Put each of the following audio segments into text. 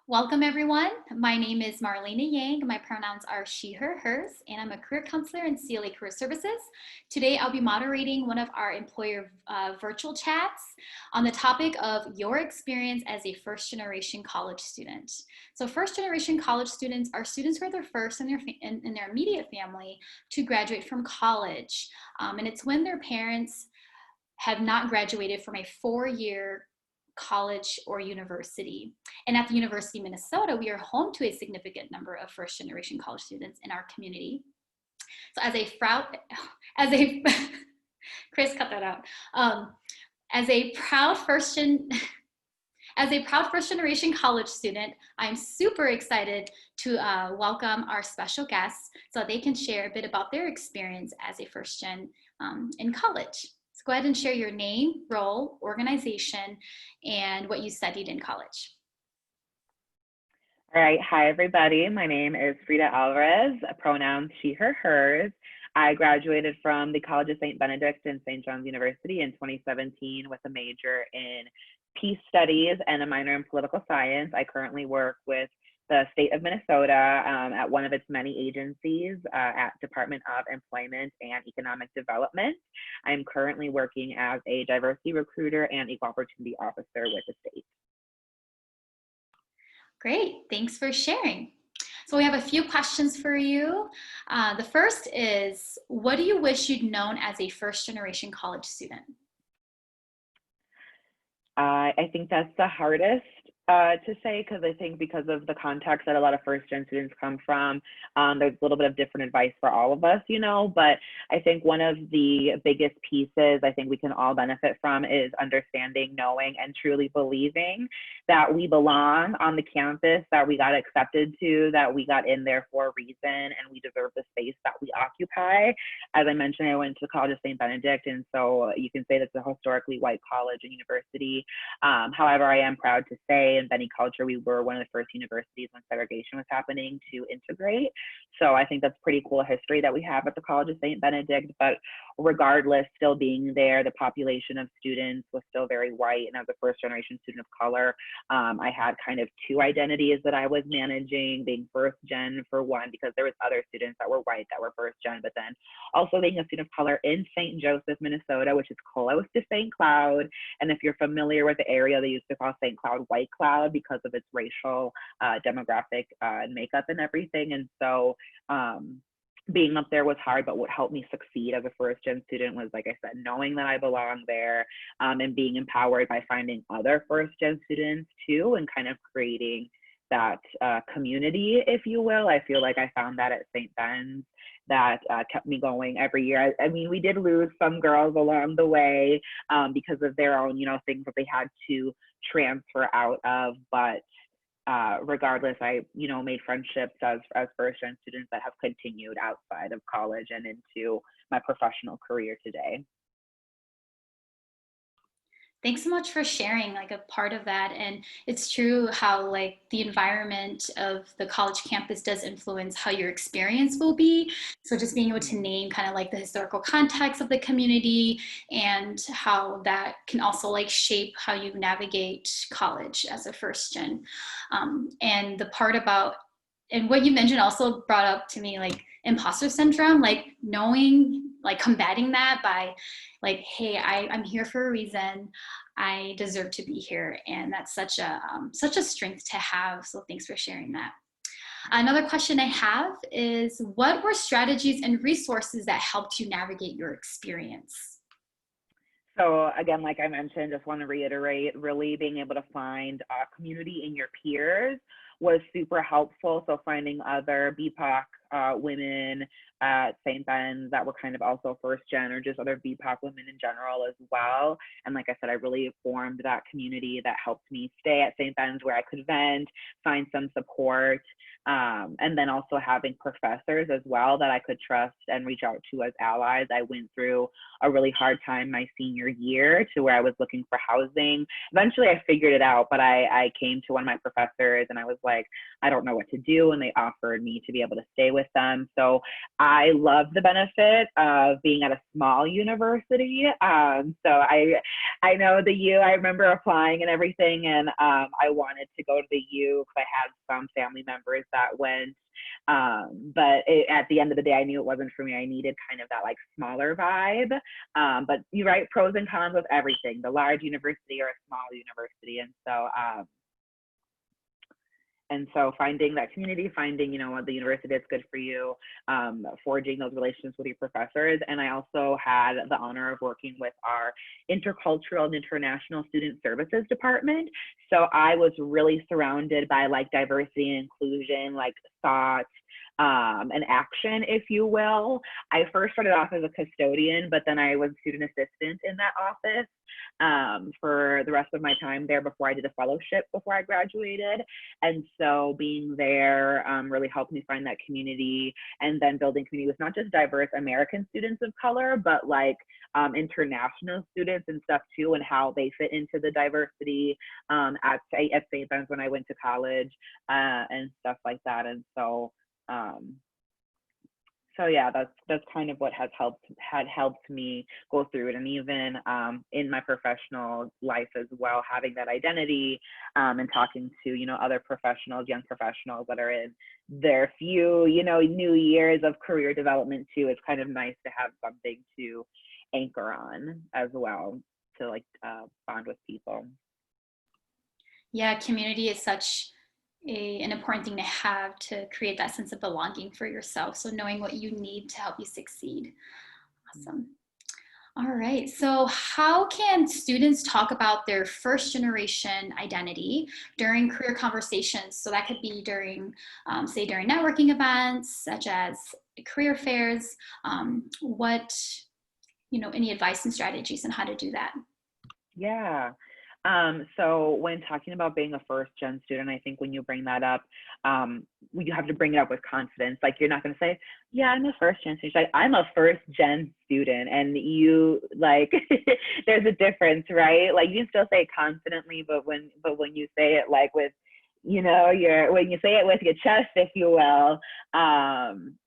Welcome everyone. My name is Marlena Yang. My pronouns are she, her, hers, and I'm a career counselor in CLA Career Services. Today I'll be moderating one of our employer virtual chats on the topic of your experience as a first generation college student. So first generation college students are students who are the first in their immediate family to graduate from college. And it's when their parents have not graduated from a 4-year college or university. And at the University of Minnesota, we are home to a significant number of first generation college students in our community. So Chris, cut that out. As a proud first generation college student, I'm super excited to welcome our special guests so they can share a bit about their experience as a first gen in college. So go ahead and share your name, role, organization, and what you studied in college. All right. Hi, everybody. My name is Frida Alvarez, pronouns she, her, hers. I graduated from the College of St. Benedict and St. John's University in 2017 with a major in peace studies and a minor in political science. I currently work with the state of Minnesota at one of its many agencies at Department of Employment and Economic Development. I'm currently working as a diversity recruiter and equal opportunity officer with the state. Great, thanks for sharing. So we have a few questions for you. The first is, what do you wish you'd known as a first generation college student? I think that's the hardest to say, because I think because of the context that a lot of first gen students come from, there's a little bit of different advice for all of us, but I think one of the biggest pieces I think we can all benefit from is understanding, knowing, and truly believing that we belong on the campus that we got accepted to, that we got in there for a reason, and we deserve the space that we occupy. As I mentioned, I went to the College of St. Benedict, and so you can say that's a historically white college and university. However, I am proud to say in Benny culture, we were one of the first universities when segregation was happening to integrate. So I think that's pretty cool history that we have at the College of St. Benedict. But regardless, still being there, the population of students was still very white. And as a first generation student of color, I had kind of two identities that I was managing, being first gen for one, because there was other students that were white that were first gen, but then also being a student of color in St. Joseph, Minnesota, which is close to St. Cloud. And if you're familiar with the area, they used to call St. Cloud White Cloud because of its racial demographic makeup and everything. And so being up there was hard, but what helped me succeed as a first gen student was, like I said, knowing that I belong there and being empowered by finding other first gen students too, and kind of creating that community, if you will. I feel like I found that at St. Ben's that kept me going every year. I mean, we did lose some girls along the way because of their own, things that they had to transfer out of, but regardless, I, made friendships as first gen students that have continued outside of college and into my professional career today. Thanks so much for sharing a part of that. And it's true how the environment of the college campus does influence how your experience will be. So just being able to name kind of the historical context of the community and how that can also shape how you navigate college as a first gen. And the part about, and what you mentioned also brought up to me imposter syndrome, knowing, combating that by hey, I'm here for a reason. I deserve to be here. And that's such a strength to have. So thanks for sharing that. Another question I have is, what were strategies and resources that helped you navigate your experience? So again, like I mentioned, just want to reiterate, really being able to find a community in your peers was super helpful. So finding other BIPOC women at St. Ben's that were kind of also first gen, or just other BIPOC women in general as well. And like I said, I really formed that community that helped me stay at St. Ben's where I could vent, find some support, and then also having professors as well that I could trust and reach out to as allies. I went through a really hard time my senior year to where I was looking for housing. Eventually I figured it out, but I came to one of my professors and I was like, I don't know what to do. And they offered me to be able to stay with with them. So I love the benefit of being at a small university. So I know the U. I remember applying and everything, and I wanted to go to the U because I had some family members that went. But at the end of the day, I knew it wasn't for me. I needed kind of that like smaller vibe. But you're right, pros and cons with everything, the large university or a small university. And so finding that community, finding, the university that's good for you, forging those relationships with your professors. And I also had the honor of working with our intercultural and international student services department. So I was really surrounded by like diversity and inclusion, like thought, and action, if you will. I first started off as a custodian, but then I was student assistant in that office for the rest of my time there before I did a fellowship before I graduated. And so being there really helped me find that community, and then building community with not just diverse American students of color, but like international students and stuff too, and how they fit into the diversity at St. Ben's when I went to college and stuff like that. And so yeah, that's kind of what had helped me go through it. And even in my professional life as well, having that identity and talking to, other professionals, young professionals that are in their few, new years of career development too. It's kind of nice to have something to anchor on as well, to like bond with people. Yeah, community is such an important thing to have to create that sense of belonging for yourself. So knowing what you need to help you succeed. Awesome. All right. So how can students talk about their first generation identity during career conversations? So that could be during, say, during networking events, such as career fairs. Any advice and strategies on how to do that? Yeah. So when talking about being a first gen student, I think when you bring that up, you have to bring it up with confidence. Like, you're not going to say, yeah, I'm a first gen student. Like, I'm a first gen student. And you like, there's a difference, right? Like, you can still say it confidently, but when you say it like with, when you say it with your chest, if you will,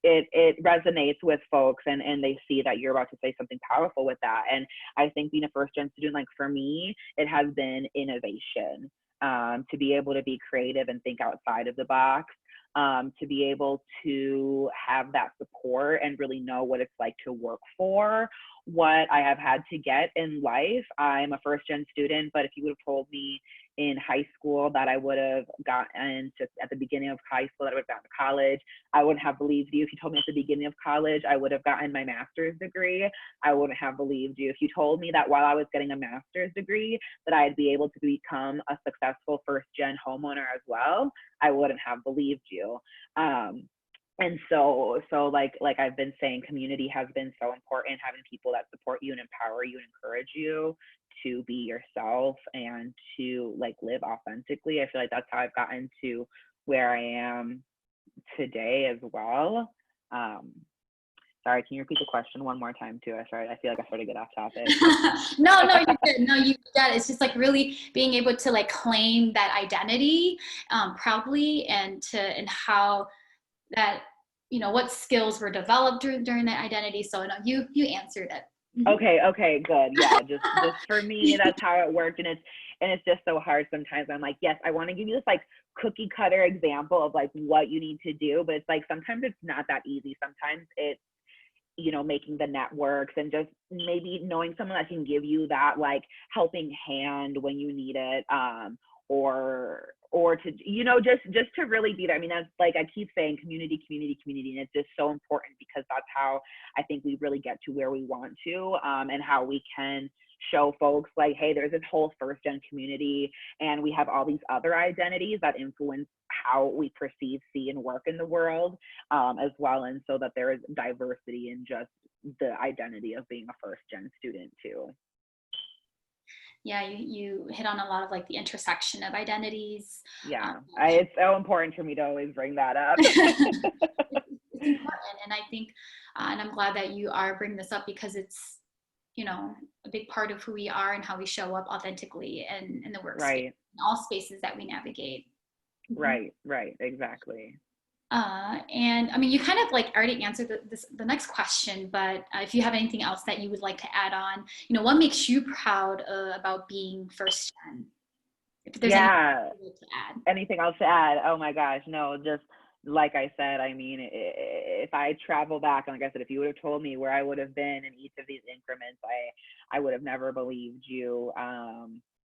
it resonates with folks, and they see that you're about to say something powerful with that. And I think being a first gen student, like for me, it has been innovation, to be able to be creative and think outside of the box, to be able to have that support and really know what it's like to work for what I have had to get in life. I'm a first gen student, but if you would have told me in high school that I would have gotten to, at the beginning of high school, that I would have gotten to college, I wouldn't have believed you. If you told me at the beginning of college I would have gotten my master's degree, I wouldn't have believed you. If you told me that while I was getting a master's degree that I'd be able to become a successful first gen homeowner as well, I wouldn't have believed you. And so like I've been saying, community has been so important, having people that support you and empower you and encourage you to be yourself and to like live authentically. I feel like that's how I've gotten to where I am today as well. Sorry, can you repeat the question one more time too? I feel like I sort of get off topic. No, you did. No, you got it. It's just like really being able to like claim that identity proudly, and how that, what skills were developed during that identity. So no, you answered it. Okay, good. Yeah, just for me, that's how it worked. And it's just so hard sometimes. I'm like, yes, I want to give you this like cookie cutter example of like what you need to do, but it's like sometimes it's not that easy. Sometimes it's, making the networks and just maybe knowing someone that can give you that like helping hand when you need it, or to, just to really be there. I mean, that's like, I keep saying community, and it's just so important, because that's how I think we really get to where we want to, and how we can show folks like, hey, there's this whole first gen community, and we have all these other identities that influence how we perceive, see, and work in the world, as well. And so that there is diversity in just the identity of being a first gen student too. Yeah, you hit on a lot of like the intersection of identities. Yeah, it's so important for me to always bring that up. It's important, and I think, and I'm glad that you are bringing this up, because it's, a big part of who we are and how we show up authentically in the workspace, Right. in all spaces that we navigate. Right, exactly. And I mean, you kind of like already answered the next question, but if you have anything else that you would like to add on, what makes you proud about being first gen? If there's anything Yeah. you would like to add. Anything else to add? Oh my gosh, no, just like I said, I mean, if I travel back, and like I said, if you would have told me where I would have been in each of these increments, I would have never believed you.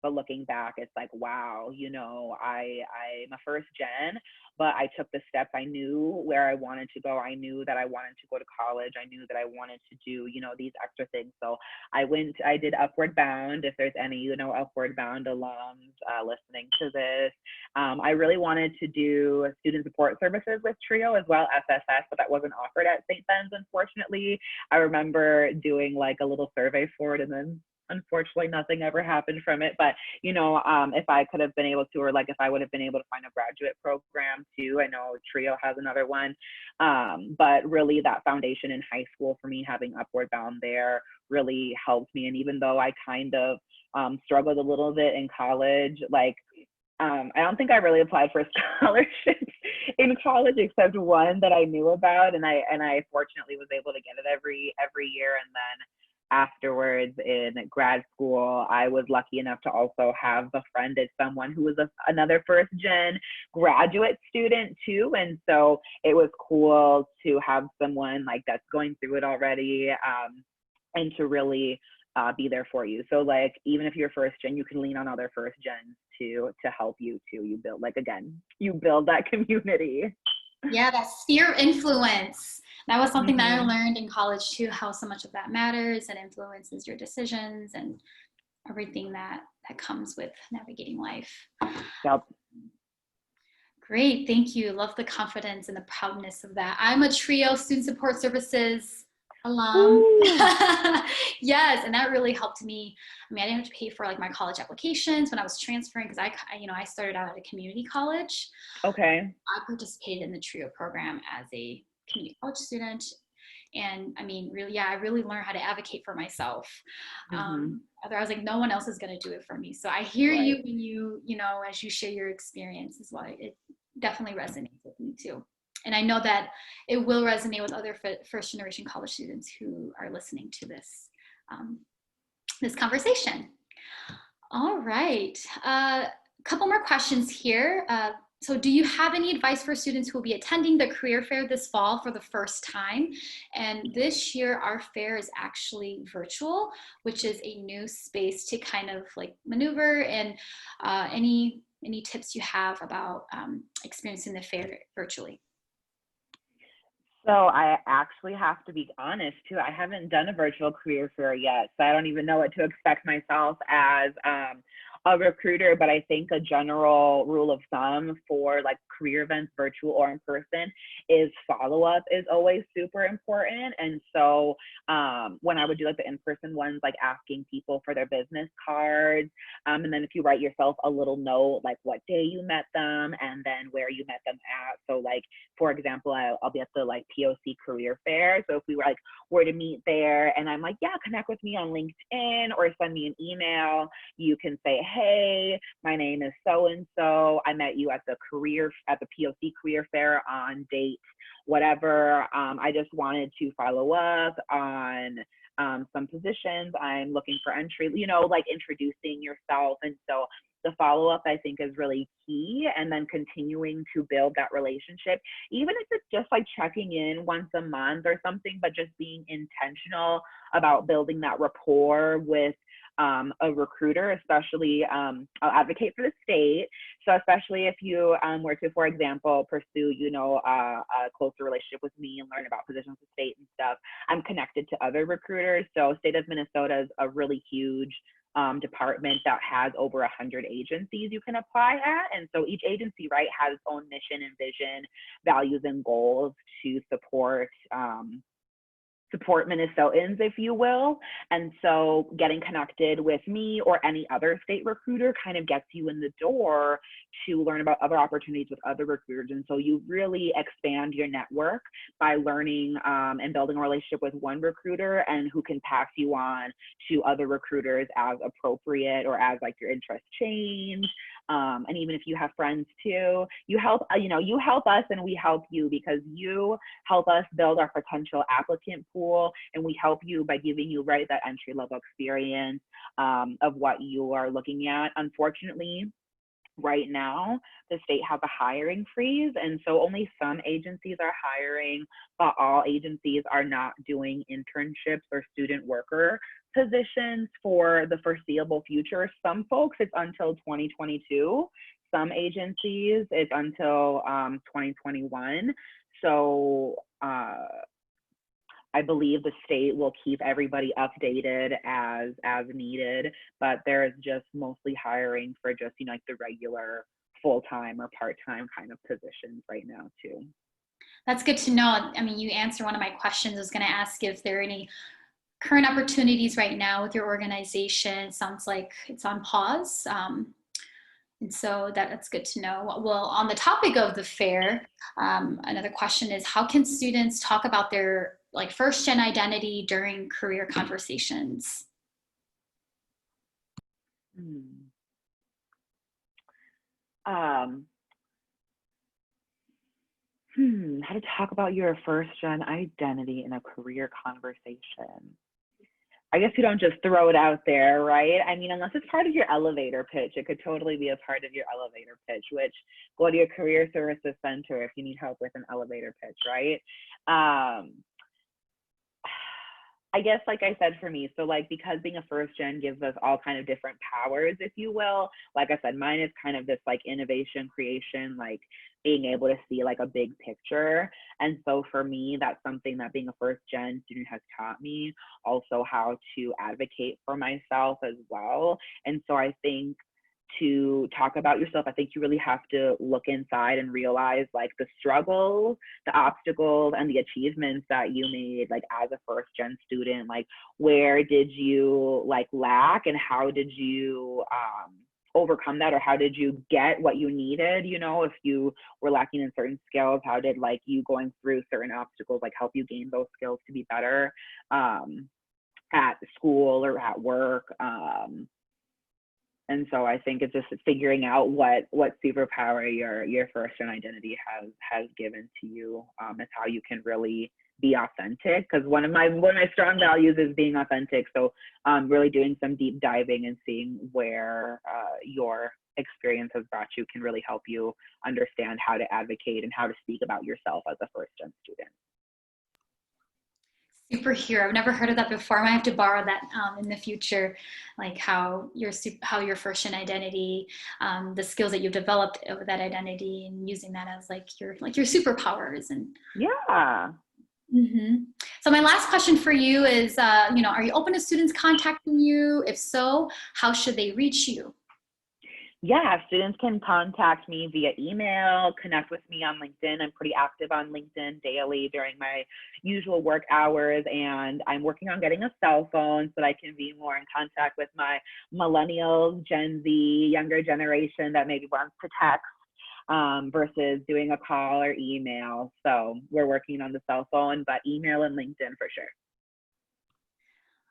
But looking back, it's like, wow, I'm a first gen, but I took the steps. I knew where I wanted to go. I knew that I wanted to go to college. I knew that I wanted to do, these extra things. So I did Upward Bound. If there's any, Upward Bound alums listening to this, I really wanted to do student support services with TRIO as well, SSS, but that wasn't offered at St. Ben's, unfortunately. I remember doing like a little survey for it, and then unfortunately nothing ever happened from it. But if I could have been able to, or like if I would have been able to find a graduate program too, I know TRIO has another one. But really that foundation in high school for me, having Upward Bound there, really helped me. And even though I kind of struggled a little bit in college, like I don't think I really applied for scholarships in college except one that I knew about, and I fortunately was able to get it every year. And then afterwards in grad school, I was lucky enough to also have befriended someone who was another first gen graduate student too, and so it was cool to have someone like that's going through it already, and to really be there for you. So like even if you're first gen, you can lean on other first gens to help you too. You build, like, again, you build that community. Yeah, that sphere of influence. That was something that I Mm-hmm. learned in college too, how so much of that matters and influences your decisions and everything that comes with navigating life. Yep. Great, thank you. Love the confidence and the proudness of that. I'm a TRIO student support services alum. Woo. Yes, and that really helped me. I mean, I didn't have to pay for like my college applications when I was transferring because I started out at a community college. Okay. I participated in the TRIO program as a community college student. And I mean, really, yeah, I really learned how to advocate for myself. Mm-hmm. Otherwise, I was like, no one else is going to do it for me. So I hear you Right. when as you share your experience as well. It definitely resonates with me too. And I know that it will resonate with other first generation college students who are listening to this conversation. All right. A couple more questions here. So do you have any advice for students who will be attending the career fair this fall for the first time? And this year, our fair is actually virtual, which is a new space to kind of like maneuver. And any tips you have about experiencing the fair virtually? So I actually have to be honest too. I haven't done a virtual career fair yet, so I don't even know what to expect myself as a recruiter. But I think a general rule of thumb for like career events, virtual or in person, is follow up is always super important. And so when I would do like the in person ones, like asking people for their business cards, and then if you write yourself a little note, like what day you met them and then where you met them at. So like, for example, I'll be at the like POC career fair. So if we were to meet there and I'm like, yeah, connect with me on LinkedIn or send me an email, you can say, hey, my name is so-and-so. I met you at the POC career fair on date, whatever. I just wanted to follow up on some positions. I'm looking for entry, like introducing yourself. And so the follow-up, I think, is really key, and then continuing to build that relationship, even if it's just like checking in once a month or something, but just being intentional about building that rapport with a recruiter. Especially, I'll advocate for the state. So especially if you were to, for example, pursue, a closer relationship with me and learn about positions with state and stuff, I'm connected to other recruiters. So state of Minnesota is a really huge department that has over 100 agencies you can apply at. And so each agency, right, has its own mission and vision, values and goals to support Minnesotans, if you will. And so getting connected with me or any other state recruiter kind of gets you in the door to learn about other opportunities with other recruiters. And so you really expand your network by learning and building a relationship with one recruiter, and who can pass you on to other recruiters as appropriate or as like your interests change. And even if you have friends too, you help, you help us and we help you, because you help us build our potential applicant pool, and we help you by giving you that entry level experience of what you are looking at. Unfortunately, right now, the state has a hiring freeze, and so only some agencies are hiring, but all agencies are not doing internships or student worker positions for the foreseeable future. Some folks, it's until 2022. Some agencies, it's until 2021. So I believe the state will keep everybody updated as needed, but there is just mostly hiring for just, like the regular full-time or part-time kind of positions right now too. That's good to know. I mean, you answered one of my questions. I was going to ask if there are any current opportunities right now with your organization. It sounds like it's on pause. And so that's good to know. Well, on the topic of the fair, another question is, how can students talk about their first gen identity during career conversations? How to talk about your first gen identity in a career conversation. I guess you don't just throw it out there, right? I mean, unless it's part of your elevator pitch, it could totally be a part of your elevator pitch, which go to your career services center if you need help with an elevator pitch, right? I guess, like I said, for me, so because being a first gen gives us all kind of different powers, if you will. Like I said, mine is kind of this innovation, creation, being able to see a big picture. And so for me, that's something that being a first gen student has taught me, also how to advocate for myself as well. And so I think to talk about yourself, I think you really have to look inside and realize the struggles, the obstacles, and the achievements that you made as a first gen student. Where did you lack, and how did you overcome that, or how did you get what you needed? If you were lacking in certain skills, how did you going through certain obstacles help you gain those skills to be better at school or at work? And so I think it's just figuring out what superpower your first gen identity has given to you. Is how you can really be authentic, because one of my strong values is being authentic. So really doing some deep diving and seeing where your experience has brought you can really help you understand how to advocate and how to speak about yourself as a first gen student. Superhero. I've never heard of that before. I might have to borrow that in the future, how your first gen identity, the skills that you've developed over that identity, and using that as your superpowers. And yeah. Mm-hmm. So my last question for you is, are you open to students contacting you? If so, how should they reach you? Yeah, students can contact me via email, connect with me on LinkedIn. I'm pretty active on LinkedIn daily during my usual work hours, and I'm working on getting a cell phone so that I can be more in contact with my millennials, Gen Z, younger generation that maybe wants to text versus doing a call or email. So we're working on the cell phone, but email and LinkedIn for sure.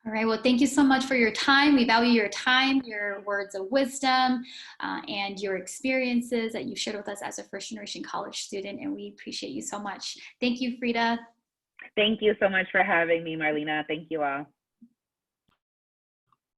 All right. Well, thank you so much for your time. We value your time, your words of wisdom, and your experiences that you shared with us as a first generation college student. And we appreciate you so much. Thank you, Frida. Thank you so much for having me, Marlena. Thank you all.